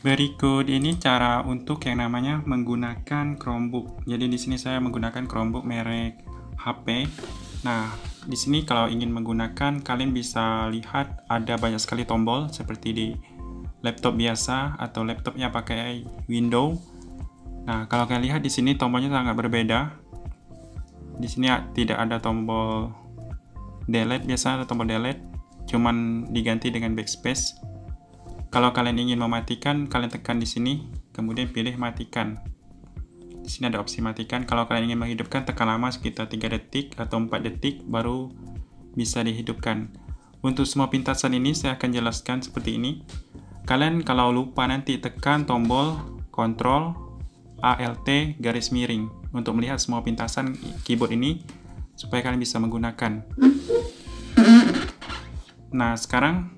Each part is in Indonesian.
Berikut ini cara untuk yang namanya menggunakan Chromebook. Jadi di sini saya menggunakan Chromebook merek HP. Nah, di sini kalau ingin menggunakan, kalian bisa lihat ada banyak sekali tombol seperti di laptop biasa atau laptopnya pakai Windows. Nah, kalau kalian lihat di sini tombolnya sangat berbeda. Di sini tidak ada tombol delete, biasa ada tombol delete, cuman diganti dengan backspace. Kalau kalian ingin mematikan, kalian tekan di sini, kemudian pilih matikan. Di sini ada opsi matikan. Kalau kalian ingin menghidupkan, tekan lama sekitar 3 detik atau 4 detik baru bisa dihidupkan. Untuk semua pintasan ini saya akan jelaskan seperti ini. Kalian kalau lupa nanti tekan tombol Ctrl Alt garis miring untuk melihat semua pintasan keyboard ini supaya kalian bisa menggunakan. Nah, sekarang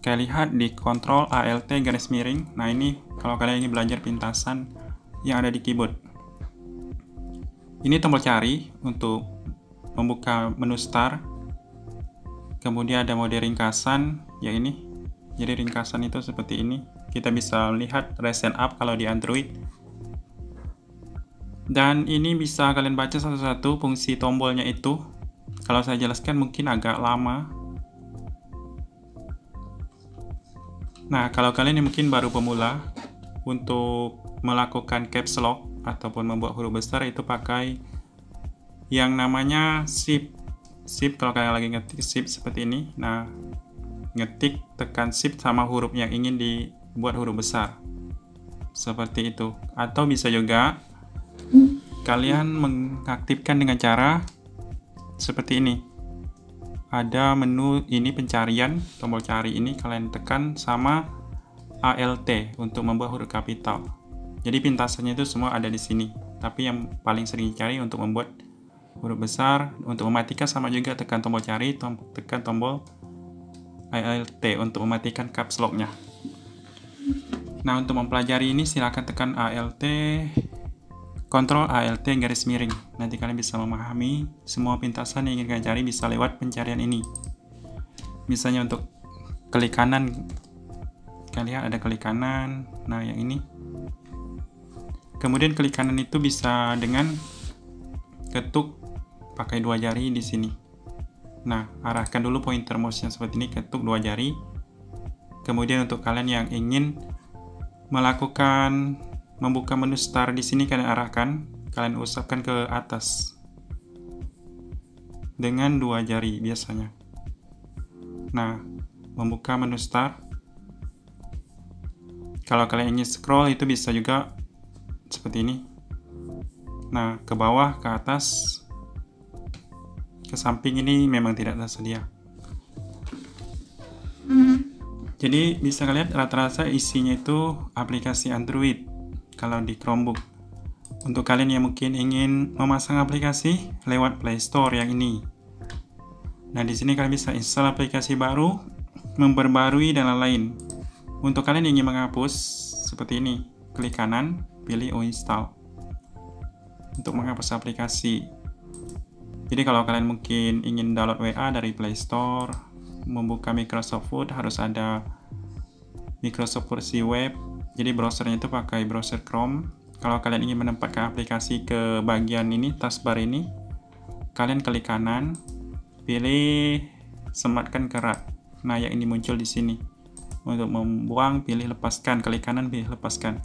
kalian lihat di Ctrl Alt garis miring. Nah, ini kalau kalian ingin belajar pintasan yang ada di keyboard. Ini tombol cari untuk membuka menu start. Kemudian ada mode ringkasan, ya ini. Jadi ringkasan itu seperti ini. Kita bisa lihat recent up kalau di Android. Dan ini bisa kalian baca satu-satu fungsi tombolnya itu. Kalau saya jelaskan mungkin agak lama. Nah, kalau kalian yang mungkin baru pemula, untuk melakukan caps lock ataupun membuat huruf besar itu pakai yang namanya shift. Shift kalau kalian lagi ngetik shift seperti ini. Nah, ngetik tekan shift sama huruf yang ingin dibuat huruf besar. Seperti itu. Atau bisa juga kalian mengaktifkan dengan cara seperti ini. Ada menu ini pencarian, tombol cari ini kalian tekan sama Alt untuk membuat huruf kapital. Jadi pintasannya itu semua ada di sini. Tapi yang paling sering dicari untuk membuat huruf besar, untuk mematikan sama juga tekan tombol cari, tekan tombol Alt untuk mematikan caps lock-nya. Nah, untuk mempelajari ini silakan tekan Alt Ctrl Alt garis miring. Nanti kalian bisa memahami semua pintasan yang ingin kalian cari bisa lewat pencarian ini. Misalnya untuk klik kanan, kalian lihat ada klik kanan. Nah, yang ini. Kemudian klik kanan itu bisa dengan ketuk pakai 2 jari di sini. Nah, arahkan dulu pointer mouse-nya seperti ini, ketuk 2 jari. Kemudian untuk kalian yang ingin melakukan membuka menu start di sini, kalian arahkan, kalian usapkan ke atas dengan 2 jari biasanya. Nah, membuka menu start. Kalau kalian ingin scroll itu bisa juga seperti ini. Nah, ke bawah, ke atas, ke samping ini memang tidak tersedia. Jadi bisa kalian lihat rata-rata isinya itu aplikasi Android. Kalau di Chromebook, untuk kalian yang mungkin ingin memasang aplikasi lewat Play Store yang ini. Nah, di sini kalian bisa install aplikasi baru, memperbarui dan lain-lain. Untuk kalian yang ingin menghapus seperti ini, klik kanan, pilih uninstall untuk menghapus aplikasi. Jadi kalau kalian mungkin ingin download WA dari Play Store, membuka Microsoft Word harus ada Microsoft versi web. Jadi browsernya itu pakai browser Chrome. Kalau kalian ingin menempatkan aplikasi ke bagian ini, taskbar ini, kalian klik kanan, pilih sematkan kerat. Nah, yang ini muncul di sini. Untuk membuang, pilih lepaskan, klik kanan, pilih lepaskan.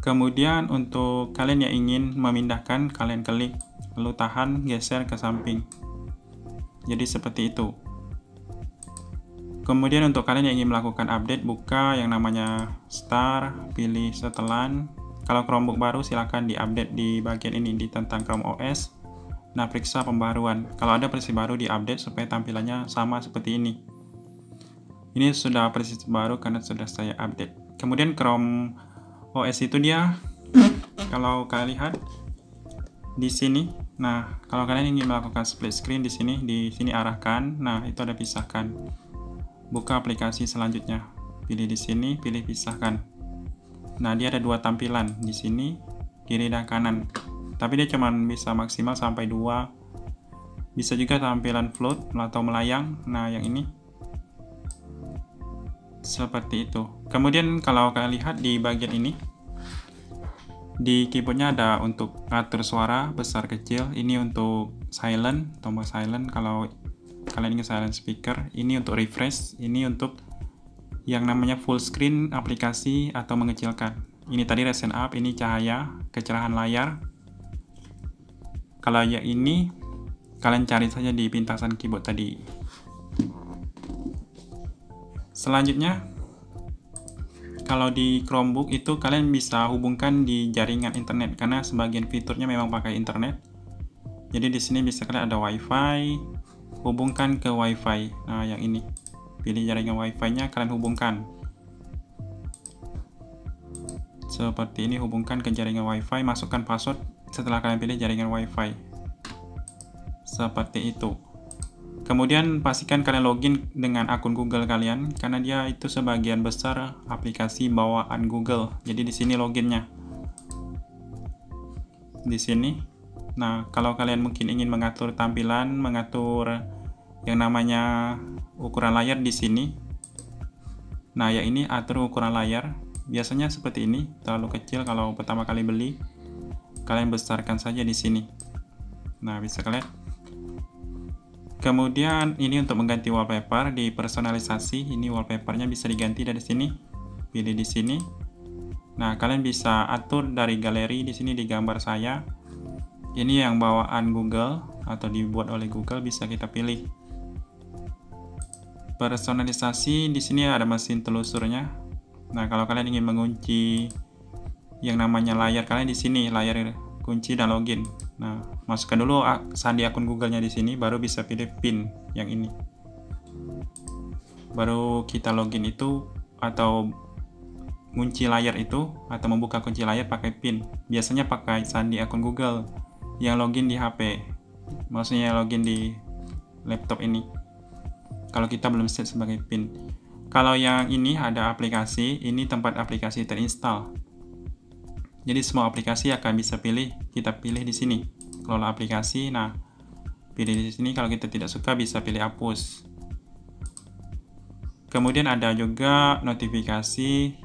Kemudian untuk kalian yang ingin memindahkan, kalian klik, lalu tahan, geser ke samping. Jadi seperti itu. Kemudian untuk kalian yang ingin melakukan update, buka yang namanya Start, pilih setelan. Kalau Chromebook baru silahkan diupdate di bagian ini di tentang Chrome OS. Nah, periksa pembaruan. Kalau ada versi baru diupdate supaya tampilannya sama seperti ini. Ini sudah versi baru karena sudah saya update. Kemudian Chrome OS itu dia, kalau kalian lihat di sini. Nah, kalau kalian ingin melakukan split screen di sini arahkan. Nah, itu ada pisahkan. Buka aplikasi selanjutnya, pilih di sini, pilih pisahkan. Nah, dia ada 2 tampilan di sini, kiri dan kanan. Tapi dia cuma bisa maksimal sampai 2. Bisa juga tampilan float atau melayang. Nah, yang ini Seperti itu. Kemudian kalau kalian lihat di bagian ini, di keyboardnya ada untuk atur suara besar kecil. Ini untuk silent, tombol silent kalau kalian ingin silent speaker. Ini untuk refresh. Ini untuk yang namanya full screen aplikasi atau mengecilkan. Ini tadi resen up, ini cahaya, kecerahan layar. Kalau yang ini kalian cari saja di pintasan keyboard tadi. Selanjutnya, kalau di Chromebook itu kalian bisa hubungkan di jaringan internet karena sebagian fiturnya memang pakai internet. Jadi di sini bisa kalian ada WiFi, hubungkan ke WiFi. Nah, yang ini. Pilih jaringan WiFi-nya, kalian hubungkan. Seperti ini, hubungkan ke jaringan WiFi, masukkan password setelah kalian pilih jaringan WiFi. Seperti itu. Kemudian pastikan kalian login dengan akun Google kalian karena dia itu sebagian besar aplikasi bawaan Google. Jadi di sini loginnya. Di sini. Nah, kalau kalian mungkin ingin mengatur tampilan, mengatur yang namanya ukuran layar di sini. Nah, yang ini atur ukuran layar. Biasanya seperti ini, terlalu kecil kalau pertama kali beli. Kalian besarkan saja di sini. Nah, bisa kalian. Kemudian ini untuk mengganti wallpaper di personalisasi. Ini wallpapernya bisa diganti dari sini. Pilih di sini. Nah, kalian bisa atur dari galeri di sini di gambar saya. Ini yang bawaan Google atau dibuat oleh Google, bisa kita pilih. Personalisasi di sini ada mesin telusurnya. Nah, kalau kalian ingin mengunci yang namanya layar kalian di sini, layar kunci dan login. Nah, masukkan dulu sandi akun Google-nya di sini, baru bisa pilih PIN yang ini. Baru kita login itu atau kunci layar itu atau membuka kunci layar pakai PIN. Biasanya pakai sandi akun Google yang login di HP. Maksudnya login di laptop ini. Kalau kita belum set sebagai PIN. Kalau yang ini ada aplikasi, ini tempat aplikasi terinstall. Jadi semua aplikasi akan bisa kita pilih di sini. Kelola aplikasi, nah pilih di sini. Kalau kita tidak suka bisa pilih hapus. Kemudian ada juga notifikasi.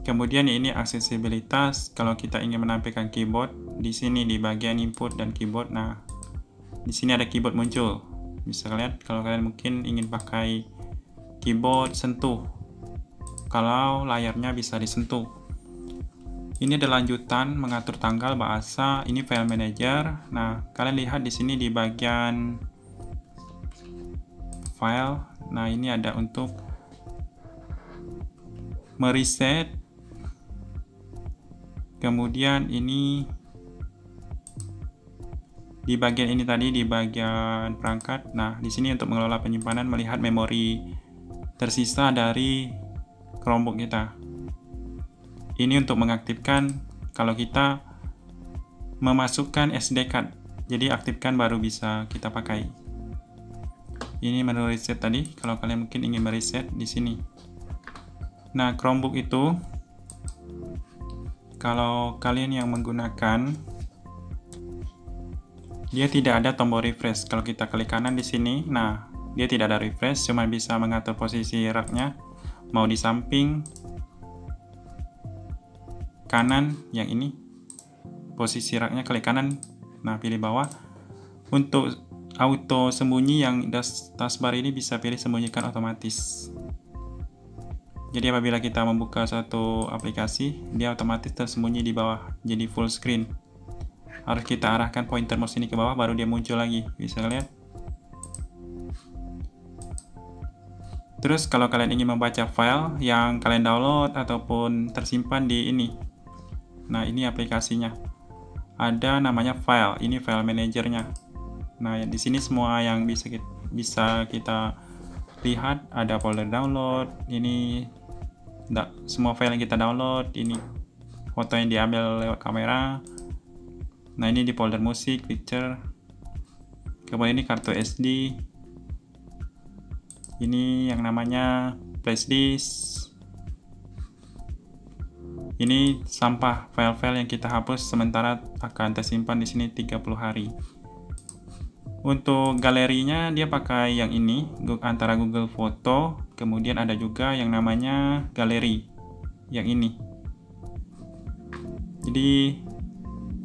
Kemudian ini aksesibilitas. Kalau kita ingin menampilkan keyboard di sini di bagian input dan keyboard. Nah, di sini ada keyboard muncul. Bisa lihat kalau kalian mungkin ingin pakai keyboard sentuh. Kalau layarnya bisa disentuh. Ini ada lanjutan mengatur tanggal, bahasa. Ini file manager. Nah, kalian lihat di sini di bagian file. Nah, ini ada untuk mereset. Kemudian ini di bagian ini tadi di bagian perangkat. Nah, di sini untuk mengelola penyimpanan, melihat memori tersisa dari Chromebook kita. Ini untuk mengaktifkan kalau kita memasukkan SD card. Jadi aktifkan baru bisa kita pakai. Ini menu reset tadi. Kalau kalian mungkin ingin mereset di sini. Nah, Chromebook itu kalau kalian yang menggunakan, dia tidak ada tombol refresh. Kalau kita klik kanan di sini, nah dia tidak ada refresh, cuma bisa mengatur posisi raknya. Mau di samping, kanan, yang ini posisi raknya klik kanan. Nah, pilih bawah. Untuk auto sembunyi yang taskbar ini bisa pilih sembunyikan otomatis. Jadi apabila kita membuka satu aplikasi, dia otomatis tersembunyi di bawah, jadi full screen. Harus kita arahkan pointer mouse ini ke bawah baru dia muncul lagi. Bisa lihat. Terus kalau kalian ingin membaca file yang kalian download ataupun tersimpan di ini. Nah, ini aplikasinya. Ada namanya file. Ini file manajernya. Nah, di sini semua yang bisa kita lihat, ada folder download. Ini semua file yang kita download. Ini foto yang diambil lewat kamera. Nah, ini di folder musik, picture. Kemudian ini kartu SD. Ini yang namanya flash disk. Ini sampah, file-file yang kita hapus sementara akan tersimpan di sini 30 hari. Untuk galerinya dia pakai yang ini, antara Google Foto, kemudian ada juga yang namanya galeri, yang ini. Jadi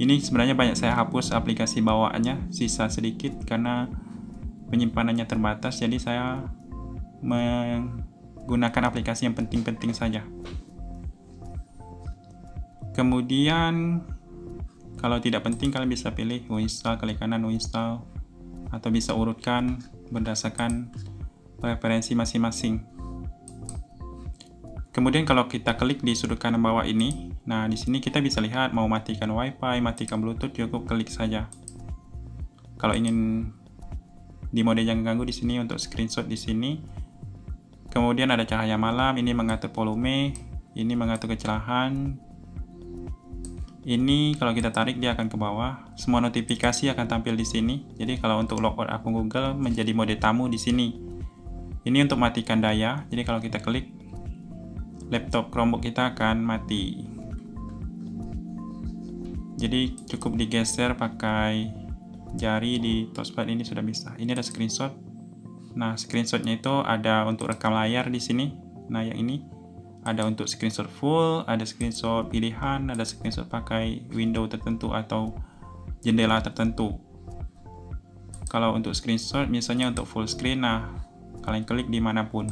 ini sebenarnya banyak saya hapus aplikasi bawaannya, sisa sedikit karena penyimpanannya terbatas, jadi saya menggunakan aplikasi yang penting-penting saja. Kemudian kalau tidak penting kalian bisa pilih uninstall, klik kanan uninstall, atau bisa urutkan berdasarkan preferensi masing-masing. Kemudian kalau kita klik di sudut kanan bawah ini, nah di sini kita bisa lihat mau matikan WiFi, matikan Bluetooth, cukup klik saja. Kalau ingin di mode jangan ganggu di sini untuk screenshot di sini. Kemudian ada cahaya malam, ini mengatur volume, ini mengatur kecerahan. Ini kalau kita tarik dia akan ke bawah. Semua notifikasi akan tampil di sini. Jadi kalau untuk logout akun Google menjadi mode tamu di sini. Ini untuk matikan daya. Jadi kalau kita klik, laptop Chromebook kita akan mati. Jadi cukup digeser pakai jari di touchpad ini sudah bisa. Ini ada screenshot. Nah, screenshotnya itu ada untuk rekam layar di sini. Nah, yang ini ada untuk screenshot full, ada screenshot pilihan, ada screenshot pakai window tertentu atau jendela tertentu. Kalau untuk screenshot misalnya untuk full screen, nah kalian klik dimanapun,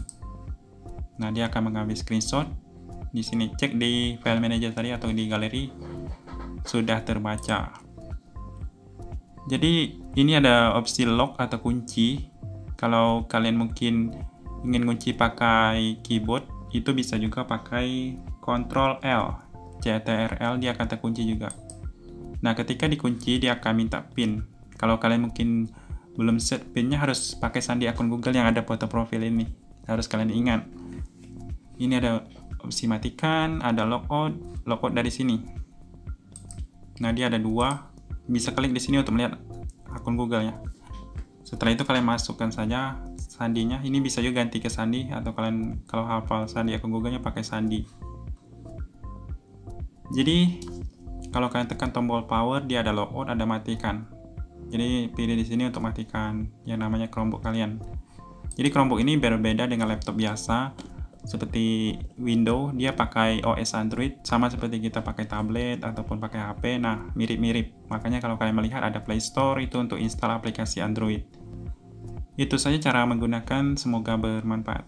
nah dia akan mengambil screenshot. Di sini cek di file manager tadi atau di galeri sudah terbaca. Jadi ini ada opsi lock atau kunci. Kalau kalian mungkin ingin kunci pakai keyboard, itu bisa juga pakai Ctrl L, CTRL, dia akan terkunci juga. Nah, ketika dikunci dia akan minta PIN. Kalau kalian mungkin belum set PIN-nya, harus pakai sandi akun Google yang ada foto profil ini. Harus kalian ingat. Ini ada opsi matikan, ada logout dari sini. Nah, dia ada dua. Bisa klik di sini untuk melihat akun Google-nya. Setelah itu kalian masukkan saja sandinya. Ini bisa juga ganti ke sandi, atau kalian kalau hafal sandi akun Google-nya pakai sandi. Jadi kalau kalian tekan tombol power, dia ada logout, ada matikan. Jadi pilih di sini untuk matikan yang namanya Chromebook kalian. Jadi Chromebook ini berbeda dengan laptop biasa. Seperti Windows, dia pakai OS Android, sama seperti kita pakai tablet ataupun pakai HP. Nah, mirip-mirip. Makanya kalau kalian melihat ada Play Store, itu untuk install aplikasi Android. Itu saja cara menggunakan, semoga bermanfaat.